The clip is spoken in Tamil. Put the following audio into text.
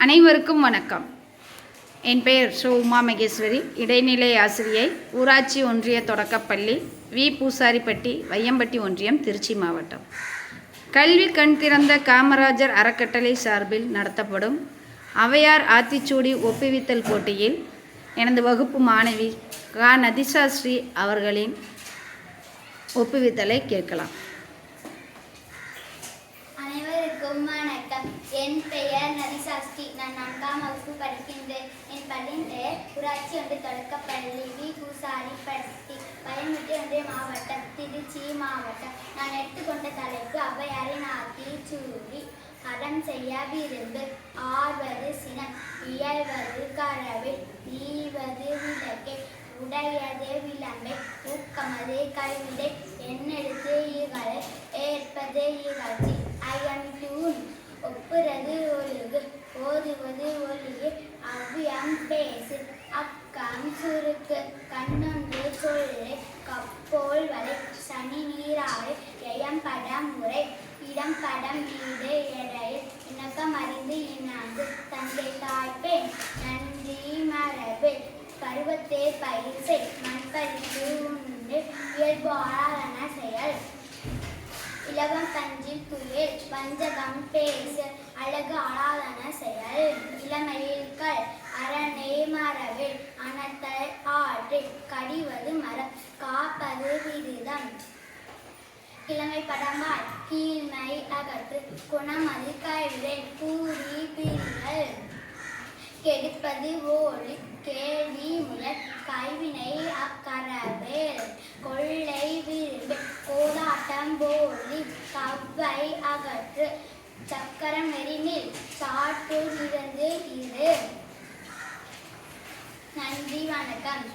அனைவருக்கும் வணக்கம். என் பெயர் உமா மகேஸ்வரி, இடைநிலை ஆசிரியை, ஊராட்சி ஒன்றிய தொடக்கப்பள்ளி, வி. பூசாரிப்பட்டி, வையம்பட்டி ஒன்றியம், திருச்சி மாவட்டம். கல்வி கண் திறந்த காமராஜர் அறக்கட்டளை சார்பில் நடத்தப்படும் அவையார் ஆத்திச்சூடி ஒப்புவித்தல் போட்டியில் எனது வகுப்பு மாணவி நதிஷா ஸ்ரீ அவர்களின் ஒப்புவித்தலை கேட்கலாம். அனைவருக்கும் வணக்கம். என் பெயர் நதிஷா ஸ்ரீ. நான் 4ஆம் வகுப்பு படிக்கின்றேன். என் பள்ளியின் பெயர் ஊராட்சி ஒன்றிய தொடக்கப்பள்ளி, வி. பூசாரிப்பட்டி, வையம்பட்டி ஒன்றிய மாவட்டம், திருச்சி மாவட்டம். நான் எடுத்துக்கொண்ட தலைப்பு அவையாரின் ஆத்திச்சூடி. அறம் செய்ய விரும்பு, ஆர்வது சினம், இயல்வது கரவில், ஈவது விளக்கை, உடையதே விளம்பை, ஊக்கமதே கைவிடை, எண்ணெடுத்து இகழை, ஏற்பதே இகழ்ச்சி, அயம்தூண், ஒப்புறது ஒழுகு, ஓதுவது ஒளியே, அவ்வியம் பேசு, அக்கம் சுருக்கு, கண்ணொன்று சொல்லை, கப்போல் வலை, சனி நீராறு, எயம்படம் முறை, இடம்படம் வீடு எடையில், இணக்கம் அறிந்து இணங்கு, தந்தை தாய்ப்பேன் நன்றி மரபு, பருவத்தே பயிர்சை, மண்பறித்து உண்டு, இயல்பு ஆளாதன செயல், இலவம் தஞ்சில் துயில், வஞ்சகம் பேசு, அழகு ஆளாதன செயல், இளமையில்கள், அரணே மரபில், அனத்தை ஆற்றில், கடிவது மரம், காப்பது விருதம், கிழமை படம்பாய், கீழ்மை அகற்று, குணமது கைவிடை, கூறி பிரிகள், கெடுப்பது ஓடி, கேள்வி முயல், கைவினை அக்கரவேல், கொள்ளை விரும்பு, கோலாட்டம் போலி, கவ்வை அகற்று, சக்கரம் நெறினில், சாற்று இருந்து இரு. நன்றி, வணக்கம்.